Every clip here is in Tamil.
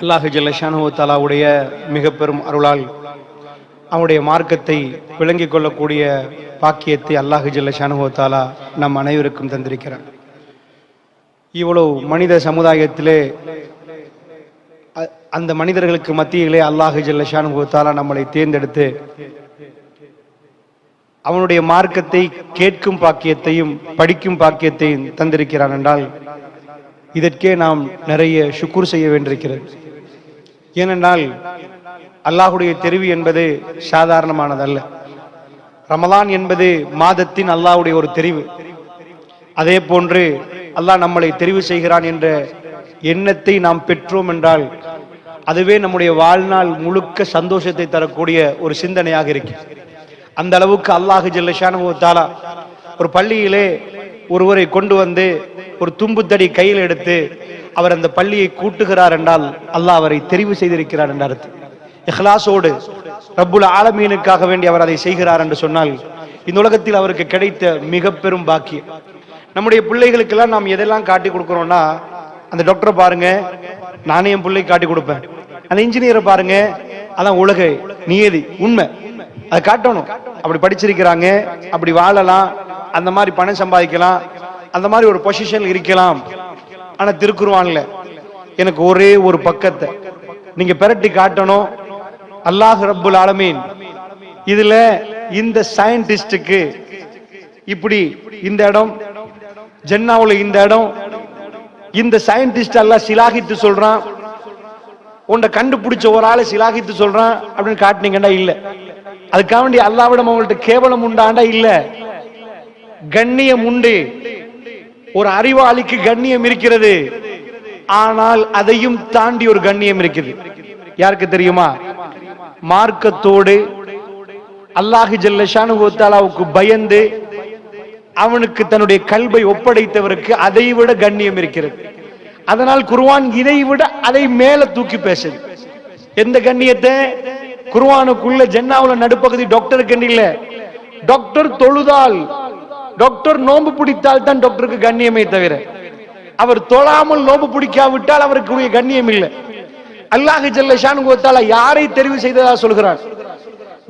அல்லாஹ் ஜல்ல ஷானஹு தஆலாவுடைய மிக பெரும் அருளால் அவனுடைய மார்க்கத்தை விளங்கிக் கொள்ளக்கூடிய பாக்கியத்தை அல்லாஹ் ஜல்ல ஷானஹு தஆலா நம் அனைவருக்கும் தந்திருக்கிறார். இவ்வளவு மனித சமுதாயத்திலே அந்த மனிதர்களுக்கு மத்தியிலே அல்லாஹ் ஜல்ல ஷானஹு தஆலா நம்மளை தேர்ந்தெடுத்து அவனுடைய மார்க்கத்தை கேட்கும் பாக்கியத்தையும் படிக்கும் பாக்கியத்தையும் தந்திருக்கிறான் என்றால் இதற்கே நாம் நிறைய ஷுக்குர் செய்ய வேண்டியிருக்கிறது. ஏனென்றால் அல்லாஹுடைய தெரிவு என்பது சாதாரணமானதல்ல. ரமலான் என்பது மாதத்தின் அல்லாஹுடைய ஒரு தெரிவு. அதே போன்று அல்லாஹ் நம்மளை தெரிவு செய்கிறான் என்ற எண்ணத்தை நாம் பெற்றோம் என்றால் அதுவே நம்முடைய வாழ்நாள் முழுக்க சந்தோஷத்தை தரக்கூடிய ஒரு சிந்தனையாக இருக்கு. அந்த அளவுக்கு அல்லாஹ் ஜல்ல ஷானஹு தஆலா ஒரு பள்ளியிலே ஒருவரை கொண்டு வந்து ஒரு தும்புத்தடி கையில் எடுத்து அவர் அந்த பள்ளியை கூட்டுகிறார் என்றால் அல்லாஹ் அவரை தெரிவு செய்திருக்கிறார் என்ற அர்த்தம். இஹ்லாஸோடு ரப்புல் ஆலமீனுக்காக வேண்டி அவர் அதை செய்கிறார் என்று சொன்னால் இந்த உலகத்தில் அவருக்கு கிடைத்த மிக பெரும் பாக்கியம். நம்முடைய பிள்ளைகளுக்கெல்லாம் நாம் எதெல்லாம் காட்டி கொடுக்கிறோம்னா, அந்த டாக்டரை பாருங்க, நானே என் பிள்ளை காட்டி கொடுப்பேன். அந்த இன்ஜினியரை பாருங்க, அதான் உலக நியதி, உண்மை, அதை காட்டணும். அப்படி படிச்சிருக்கிறாங்க, அப்படி வாழலாம், அந்த மாதிரி பணம் சம்பாதிக்கலாம், அந்த மாதிரி ஒரு பொசிஷன் இருக்கலாம். ஆனா திருக்குர்ஆன்ல எனக்கு ஒரே ஒரு பக்கத்தை நீங்க பெரட்டி காட்டணும். அல்லாஹ் ரப்புல் ஆலமீன் இதுல இந்த சயின்டிஸ்டுக்கு இப்படி இந்த இடம், ஜன்னாவுல இந்த இடம், இந்த சயின்டிஸ்ட் அல்லாஹ் சிலாகித்து சொல்றான், உன்னை கண்டுபிடிச்ச ஒரு ஆளை சிலாகித்து சொல்றான் அப்படின்னு காட்டினீங்கன்னா இல்ல. அதுக்காக வேண்டி அல்லாஹ்விடம் அவங்கள்ட்ட கேவலம் உண்டாண்டா இல்ல, கண்ணியம் உண்டு. ஒரு அறிவாளிக்கு கண்ணியம் இருக்கிறது, ஆனால் அதையும் தாண்டி ஒரு கண்ணியம் இருக்குது. யாருக்கு தெரியுமா? மார்க்கத்தோடு அல்லாஹ் ஜல்ல ஷானஹு தஆலாவுக்கு பயந்து அவனுக்கு தன்னுடைய கல்வை ஒப்படைத்தவருக்கு அதை விட கண்ணியம் இருக்கிறது. அதனால் குர்ஆன் இதை விட அதை மேல தூக்கி பேசுது. எந்த கண்ணியத்தை? குர்ஆனுக்குள்ள ஜன்னாவுல நடுப்பகுதி டாக்டருக்கு இல்ல. டாக்டர் தொழுதால், டாக்டர் நோன்பு பிடித்தால் தான் டாக்டருக்கு கண்ணியமே தவிர அவர் தொழாமல் நோன்பு பிடிக்காவிட்டால் அவருக்கு கண்ணியம் இல்லை. அல்லாஹ் ஜல்ல ஷானஹு தஆலா யாரை தெரிவு செய்ததா சொல்கிறார்?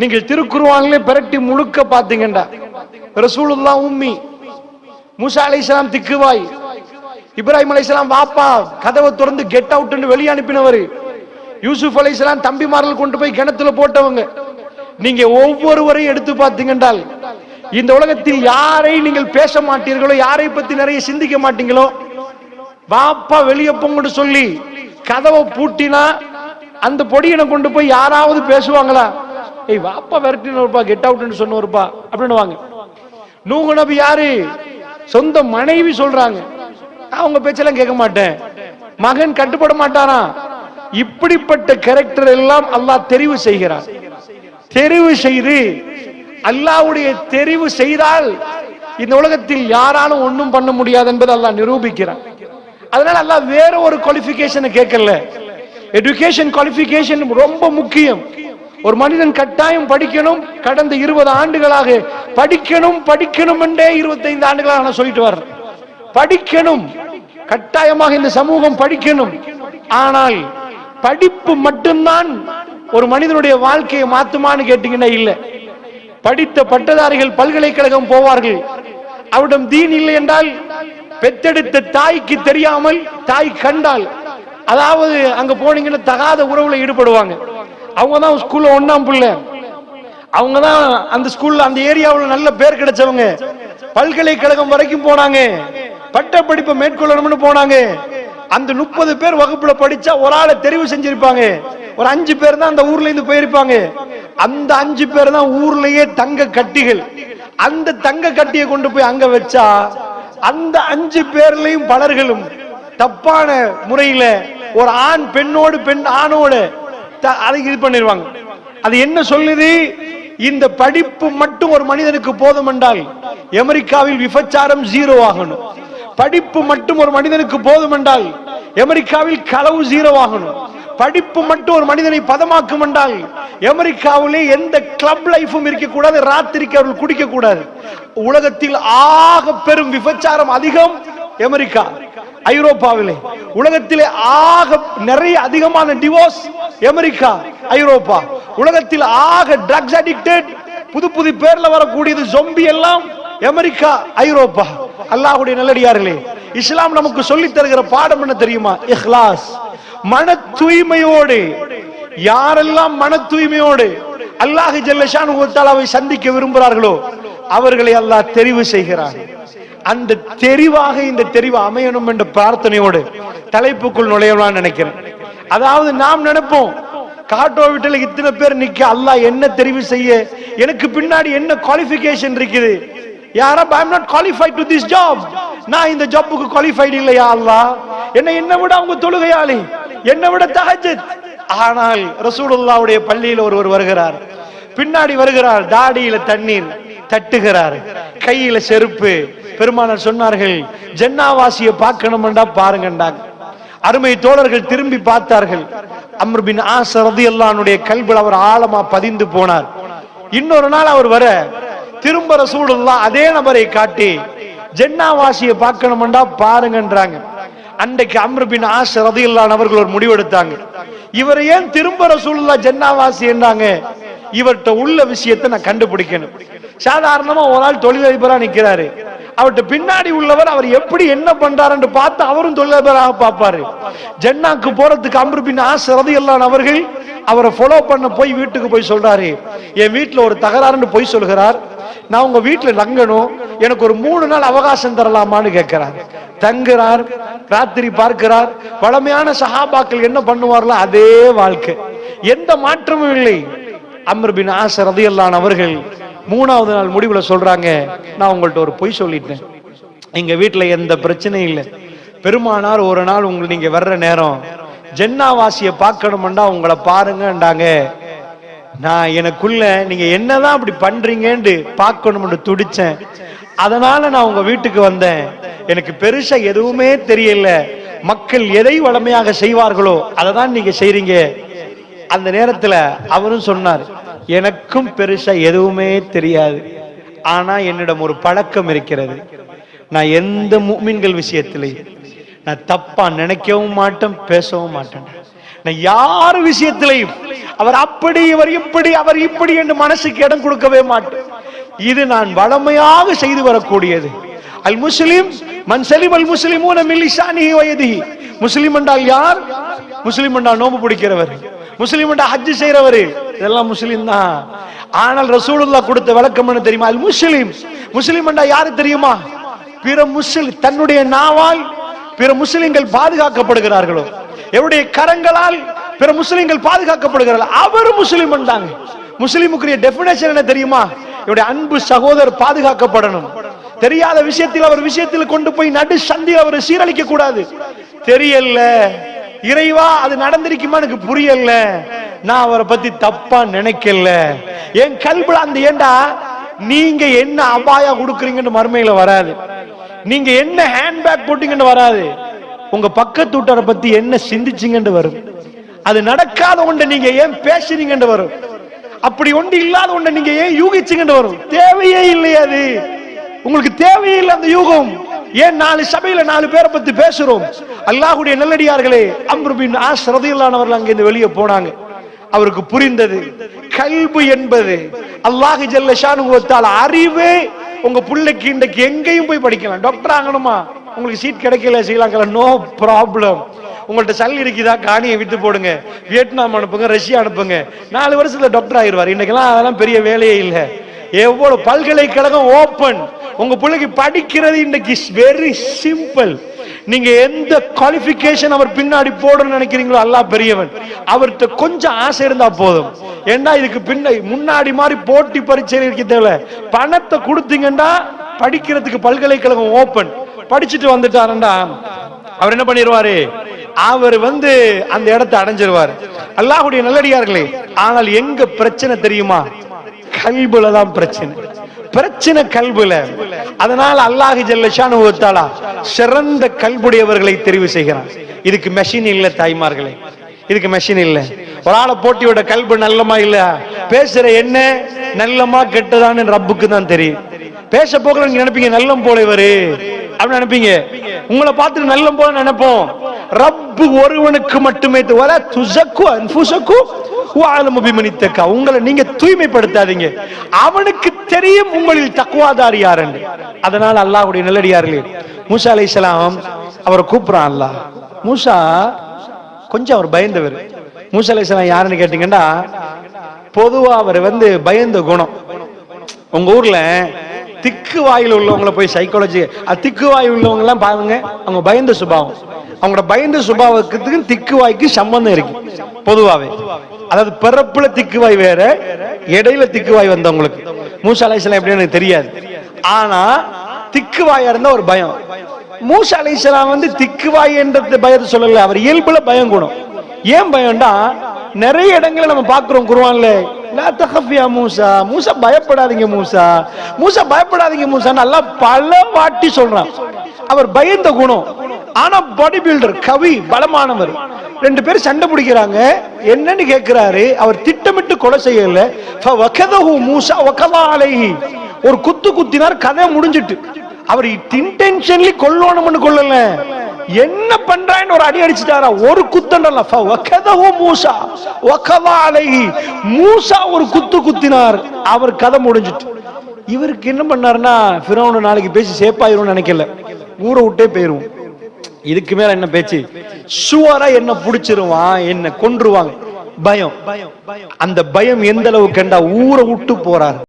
நீங்கள் திருக்குர்ஆனிலே பிரட்டி முழுக்க பாத்தீங்கன்னா ரசூலுல்லாஹ் உம்மி, மூசா அலைஹிஸ்ஸலாம் திக்குவாய், இப்ராஹிம் அலைஹிஸ்ஸலாம் வாப்பா கதவை திறந்து கெட் அவுட் என்று வெளியே அனுப்பினவர், யூசுப் அலைஹிஸ்ஸலாம் தம்பிமார்கள் கொண்டு போய் கிணத்துல போட்டவங்க. நீங்க ஒவ்வொருவரையும் எடுத்து பார்த்தீங்கன்றால் இந்த உலகத்தில் யாரை நீங்கள் பேச மாட்டீர்களோ, யாரை பத்தி நிறைய சிந்திக்க மாட்டீங்களோ, வாப்பா வெளியே போங்கன்னு சொல்லி கதவை பூட்டினா அந்த பொடியனை கொண்டு போய் யாராவது பேசுவாங்களா? ஏய் வாப்பா விரட்டினப்பா, கெட் அவுட்னு சொன்னவருப்பா அப்படின்னு வாங்க. நூஹ் நபி யாரு? சொந்த மனைவி சொல்றாங்க, அவங்க பேச்செல்லாம் கேட்க மாட்டேன், மகன் கட்டுப்பட மாட்டாரா? இப்படிப்பட்ட கேரக்டர் எல்லாம் அல்லாஹ் தெரிவு செய்கிறார். தெரிவு செய்து அல்லாஹ்வுடைய தெரிவு செய்தால் இந்த உலகத்தில் யாராலும் ஒன்றும் பண்ண முடியாது என்பதை அல்லாஹ் நிரூபிக்கிறார். அதனால அல்லாஹ் வேற ஒரு குவாலிஃபிகேஷனை கேட்கல. எஜுகேஷன் குவாலிஃபிகேஷன் ரொம்ப முக்கியம். ஒரு மனிதன் கட்டாயம் படிக்கணும். கடந்த 20 ஆண்டுகளாக படிக்கணும் படிக்கணும் என்றே 25 ஆண்டுகளாக நான் சொல்லிட்டு வர்றேன். படிக்கணும், கட்டாயமாக இந்த சமூகம் படிக்கணும். ஆனால் படிப்பு மட்டும்தான் ஒரு மனிதனுடைய வாழ்க்கையை மாத்துமான்னு கேட்டீங்கன்னா இல்ல. படித்த பட்டதாரிகள் பல்கலைக்கழகம் போவார்கள், அவரிடம் தீன் இல்லை என்றால் பெத்தெடுத்த தாய்க்கு தெரியாமல் தாய் கண்டால், அதாவது அங்க போனீங்கன்னா தகாத உறவுல ஈடுபடுவாங்க. அவங்கதான் ஸ்கூல்ல 1ஆம் பிள்ளை, அவங்கதான் அந்த ஸ்கூல்ல அந்த ஏரியாவில் நல்ல பேர் கிடைச்சவங்க, பல்கலைக்கழகம் வரைக்கும் போனாங்க, பட்ட படிப்பை மேற்கொள்ளணும்னு போனாங்க. அந்த 30 பேர் வகுப்புல படிச்சா ஒரு ஆளை தெரிவு செஞ்சிருப்பாங்க. ஒரு 5 பேர் தான் அந்த ஊர்ல இருந்து போயிருப்பாங்க. அந்த 5 பேர் தான் ஊர்லயே தங்க கட்டிகள். அந்த தங்க கட்டியை கொண்டு போய் அங்க வச்சா அந்த 5 பேர்லயும் பலர்களும் தப்பான முறையில ஒரு ஆண் பெண்ணோடு பெண் ஆணோடு அதை இது பண்ணிடுவாங்க. அது என்ன சொல்லுது? இந்த படிப்பு மட்டும் ஒரு மனிதனுக்கு போதும் என்றால் அமெரிக்காவில் விபச்சாரம் 0 ஆகணும். படிப்பு மட்டும் ஒரு மனிதனுக்கு போதும் என்றால் அமெரிக்காவில் களவு 0 ஆகணும். படிப்பு மட்டும் ஒரு மனிதனை பதமாக்கும் என்றால் அமெரிக்காவிலே எந்த கிளப் லைஃபும் இருக்க கூடாது, ராத்திரிக்கு அவர்கள் குடிக்க கூடாது. உலகத்தில் ஆக பெரும் விபச்சாரம் அதிகம் அமெரிக்கா. ஐரோப்பாவிலே. உலகத்திலே ஆக நிறைய அதிகமான டிவோர்ஸ் அமெரிக்கா, ஐரோப்பா. உலகத்தில் ஆக ட்ரக்ஸ் அடிக்டட், புது புது பேர்ல வரக்கூடியது ஜொம்பி எல்லாம் அமெரிக்கா, ஐரோப்பா. அல்லாஹ்வுடைய நல்லடியார்களே, இஸ்லாம் நமக்கு சொல்லி தருகிற பாடம் என்ன தெரியுமா? இஹ்லாஸ், மன தூய்மையோடு. யாரெல்லாம் மன தூய்மையோடு அல்லாஹ் ஜல்ல ஷானஹு வ தஆலாவை சந்திக்க விரும்புகிறார்களோ அவர்களை அல்லாஹ் தெரிவு செய்கிறார். அந்த தெரிவாக இந்த தெரிவு அமையணும் என்ற பிரார்த்தனையோடு தலைப்புக்குள் நுழையலாம்னு நினைக்கிறேன். அதாவது நாம் நினைப்போம், காட்டோ வீட்டில் இத்தனை பேர் நிக்க, அல்லாஹ் என்ன தெரிவு செய்ய, எனக்கு பின்னாடி என்ன குவாலிஃபிகேஷன் இருக்குது? யாரா, I am not qualified to this job, நான் இந்த ஜாப்புக்கு குவாலிஃபைட் இல்லையா அல்லாஹ்? என்னை விட அவங்க தொழுகையாளி, என்னை விட தஹஜ்ஜுத். ஆனால் ரசூலுல்லாஹ்வுடைய பள்ளியில் ஒருவர் வருகிறார், பின்னாடி வருகிறார், தாடியில தண்ணீர் தட்டுகிறார், கையில செருப்பு. பெருமானார் சொன்னார்கள், ஜன்னாவாசியை பார்க்கணும்டா பாருங்கண்டா. அருமை தோழர்கள் திரும்பி பார்த்தார்கள். அம்ர் பின் ஆஸ் ரலியல்லாஹு அன்ஹுடைய கல்பில் அவர் ஆழமா பதிந்து போனார். இன்னொரு நாள் அவர் வர, திரும்ப ரசூலுல்லாஹ் அதே நபரை காட்டி ஜன்னாவாசியை பார்க்கணும்டா பாருங்கன்றாங்க. அன்றைக்கு அம்ர் பின் ஆஸ் ரலியல்லாஹு அன்ஹு அவர்கள் ஒரு முடிவெடுத்தாங்க, இவரை ஏன் திரும்ப ரசூலுல்லாஹ் ஜன்னாவாசி என்றாங்க? இவர்கிட்ட உள்ள விஷயத்தை நான் கண்டுபிடிக்கணும். சாதாரணமா ஒரு ஆள் தொழிலதிபரா நிக்கிறாரு, அவர்கிட்ட பின்னாடி உள்ளவர் அவர் எப்படி என்ன பண்றாரு பார்த்து அவரும் தொழிலதிபராக பார்ப்பாரு. ஜன்னாக்கு போறதுக்கு அம்ர் பின் ஆஸ் ரலியல்லாஹு அன்ஹு அவர்கள் அவரை ஃபாலோ பண்ண போய் வீட்டுக்கு போய் சொல்றாரு, என் வீட்டுல ஒரு தகராறுன்னு போய் சொல்கிறார், நான் உங்க வீட்டுல தங்கணும், எனக்கு ஒரு 3 நாள் அவகாசம் தரலாமான்னு கேட்கிறார். தங்குறார், ராத்திரி பார்க்கிறார். பழமையான சஹாபாக்கள் என்ன பண்ணுவார்களோ அதே வாழ்க்கை, எந்த மாற்றமும் இல்லை. அம்ர் பின் ஆஸ் ரலியல்லாஹு அன்ஹு அவர்கள் 3வது நாள் முடிவுல சொல்றாங்க, நான் உங்கள்ட்ட ஒரு பொய் சொல்லிட்டேன், எங்க வீட்டுல எந்த பிரச்சனையும் இல்லை. பெருமானார் ஒரு நாள் நீங்க வர்ற நேரம் ஜன்னாவாசியை பார்க்கணும்டா உங்களை பாருங்கன்றாங்க. நான் எனக்குள்ள நீங்க என்னதான் அப்படி பண்றீங்கன்னு பார்க்கணும்னு துடிச்சேன். அதனால நான் உங்க வீட்டுக்கு வந்தேன். எனக்கு பெருசா எதுவுமே தெரியல, மக்கள் எதை வளமையாக செய்வார்களோ அதை தான் நீங்க செய்றீங்க. அந்த நேரத்துல அவரும் சொன்னார், எனக்கும் பெருசா எதுவுமே தெரியாது, ஆனா என்னிடம் ஒரு பழக்கம் இருக்கிறது, நான் எந்த முஃமின்கள் விஷயத்திலையும் நான் தப்பா நினைக்கவும் மாட்டேன், பேசவும் மாட்டேன். நான் யார் விஷயத்திலையும் அவர் அப்படி, இவர் இப்படி, அவர் இப்படி என்று மனசுக்கு இடம் கொடுக்கவே மாட்டேன். இது நான் வளமையாக செய்து வரக்கூடியது. அல் முஸ்லிம் மன் சலிம் அல் முஸ்லிமூன மின் லிசானிஹி வ யதிஹி. முஸ்லிம் என்றால் யார்? முஸ்லிம் என்றால் நோன்பு பிடிக்கிறவர், முஸ்லிம் என்றால் ஹஜ் செய்றவர், இதெல்லாம் முஸ்லிம் தான். ஆனால் ரசூலுல்லாஹ் கொடுத்த விளக்கம் என்ன தெரியுமா? அல் முஸ்லிம், முஸ்லிம் என்றால் யாரு தெரியுமா? பிற முஸ்லிம், தன்னுடைய நாவால் பிற முஸ்லிம்கள் பாதுகாக்கப்படுகிறார்களோ, எவருடைய கரங்களால் பிற முஸ்லிம்கள் பாதுகாக்கப்படுகிறார்கள், அவர் முஸ்லிம் என்றாங்க. முஸ்லிமுக்குரிய டெஃபினேஷன் என்ன தெரியுமா? இவருடைய அன்பு சகோதரர் பாதுகாக்கப்படணும். தெரியாத விஷயத்தில் அவர் விஷயத்தில் கொண்டு போய் நடு சந்தியில் அவர் சீரழிக்க கூடாது. தெரியல இறைவா, அது நடந்திருக்குமா எனக்கு புரியல, நான் அவரை பத்தி தப்பா நினைக்கல, என் கல்புல அந்த ஏண்டா நீங்க என்ன அபாயா கொடுக்குறீங்கன்னு மறுமையில வராது, நீங்க என்ன ஹேண்ட்பேக் போட்டீங்கன்னு வராது, உங்க பக்கத்து வீட்டாரை பத்தி என்ன சிந்திச்சீங்கன்னு வரும். அது நடக்காத ஒன்றை நீங்க ஏன் பேசுறீங்கன்னு வரும். அப்படி ஒன்று இல்லாத ஒன்றை நீங்க ஏன் யூகிச்சீங்கன்னு வரும். தேவையே இல்லை, அது உங்களுக்கு தேவையே இல்லை அந்த யூகம். ஏன் 4 சபையில 4 பேரை பத்தி பேசுறோம்? அல்லாஹ்வுடைய நல்லடியார்களே, அம்ர் பின் ஆஸ் ரலியல்லாஹு அன்ஹு அவர்கள் அங்கிருந்து வெளியே போனாங்க. அவருக்கு புரிந்தது, கல்பு என்பது அல்லாஹ் ஜல்ல ஷானுஹு வ தஆலா அறிவே. உங்க பிள்ளைக்கு இன்றைக்கு எங்கேயும் போய் படிக்கலாம், டாக்டர் ஆகணுமா, உங்களுக்கு சீட் கிடைக்கல ஸ்ரீலங்கால, நோ ப்ராப்ளம். உங்கள்ட்ட சல் இருக்குதா, காணியை விட்டு போடுங்க, வியட்நாம் அனுப்புங்க, ரஷ்யா அனுப்புங்க, 4 வருஷத்துல டாக்டர் ஆகிடுவார். இன்னைக்கெல்லாம் அதெல்லாம் பெரிய வேலையே இல்லை. எவ்வளவு பல்கலைக்கழகம் ஓபன், உங்க பிள்ளைக்கு படிக்கிறது இன்னைக்கு வெரி சிம்பிள். நீங்க எந்த குவாலிஃபிகேஷன் அவர் பின்னாடி போடணும்னு நினைக்கிறீங்களோ அல்லாஹ் பெரியவன். அவர்கிட்ட கொஞ்சம் ஆசை இருந்தா போதும். ஏன்னா இதுக்கு முன்னாடி மாதிரி போட்டி பரீட்சை இருக்க தேவை. பணத்தை கொடுத்தீங்கன்னா படிக்கிறதுக்கு பல்கலைக்கழகம் ஓபன். படிச்சுட்டு வந்துட்டாருண்டா அவர் என்ன பண்ணிடுவாரு, அவர் அந்த இடத்தை அடைஞ்சிருவார். அல்லாஹ்வுடைய நல்லடியார்களே, ஆனால் எங்க பிரச்சனை தெரியுமா? கல்புல தான் பிரச்சனை, பிரச்சனை கல்புல. அதனால அல்லாஹ் ஜல்ல ஷானுஹு வ தஆலா சிறந்த கல்புடையவர்களை தெரிவு செய்கிறான். இதுக்கு மெஷின் இல்ல தாய்மார்களே, இதுக்கு மெஷின் இல்ல. ஒரு ஆளை போட்டியோட கல்பு நல்லமா இல்ல, பேசுற என்ன நல்லமா கெட்டதான்னு ரப்புக்கு தான் தெரியும். பேச போகல நீங்க நினைப்பீங்க நல்லம் போல இவரு, அப்படின்னு நினைப்பீங்க. உங்களை பார்த்துட்டு நல்ல போல நினைப்போம். ரப்பு ஒருவனுக்கு மட்டுமே வல துஸக்கு அன்ஃபுஸக்கு வ அலமு பிமன் இத்தகா. உங்களை நீங்க தூய்மைப்படுத்தாதீங்க, அவனுக்கு தெரியும் உங்களில் தக்வாதாரி யார் என்று. அதனால அல்லாஹ்வுடைய நல்லடியார்களே, மூசா அலைஹிஸ்ஸலாம் அவரை கூப்பிடுறான் அல்லாஹ். மூசா கொஞ்சம் அவர் பயந்தவர். மூசா அலைஹிஸ்ஸலாம் யாருன்னு கேட்டீங்கன்னா, பொதுவா அவர் பயந்த குணம். உங்க ஊர்ல திக்கு வாயில் உள்ளவங்களை போய் சைக்காலஜி, திக்கு வாயில் உள்ளவங்க எல்லாம் பாருங்க, அவங்க பயந்த சுபாவம். அவங்களோட பயந்த சுபாவத்துக்கு திக்கு வாய்க்கு சம்பந்தம் இருக்கு பொதுவாவே. அதாவது பிறப்புல திக்குவாய் வேற, இடையில திக்குவாய் வந்தவங்களுக்கு. மூசா அலைஹிஸ்ஸலாம் எப்படின்னு எனக்கு தெரியாது, ஆனா திக்குவாயா இருந்தா ஒரு பயம். மூசா அலைஹிஸ்ஸலாம் திக்குவாய் என்ற பயத்தை சொல்லல, அவர் இயல்புல பயம் குணம். ஏன் பயம்டா, நிறைய இடங்களை நம்ம பார்க்கிறோம் குர்ஆன்ல, லா தகஃப் யா மூசா, மூசா பயப்படாதீங்க மூசா, மூசா பயப்படாதீங்க மூசான்னு அல்லாஹ் பல வாட்டி சொல்றான். அவர் பயந்த குணம். ஆனா பாடி பில்டர், கவி, பலமானவர். ரெண்டு பேரும் சண்டை பிடிக்கிறாங்க. என்னன்னு கேட்கிறாரு, அவர் திட்டமிட்டு கொலை செய்யல. ஃபவகதஹு மூசா வகதா அலைஹி, ஒரு குத்து குத்தினார், கதை முடிஞ்சிட்டு. அவர் இன்டென்ஷனலி கொல்லணும்னு கொல்லல, என்ன பண்றான்னு ஒரு அடி அடிச்சிட்டாரா, ஒரு குத்தண்டல்ல. ஃபவகதஹு மூசா வகதா அலைஹி, மூசா ஒரு குத்து குத்தினார், அவர் கதை முடிஞ்சிட்டு. இவருக்கு என்ன பண்ணாருன்னா, ஃபிரௌன் நாளைக்கு பேசி சேப்பாயிரும்னு நினைக்கல, ஊரை விட்டே போயிருவோம். இதுக்கு மேல என்ன பேச்சு, சுவரா என்ன புடிச்சிருவான், என்ன கொன்றுவாங்க, பயம். அந்த பயம் எந்த அளவுக்கு கண்டா ஊரை விட்டு போறாரு.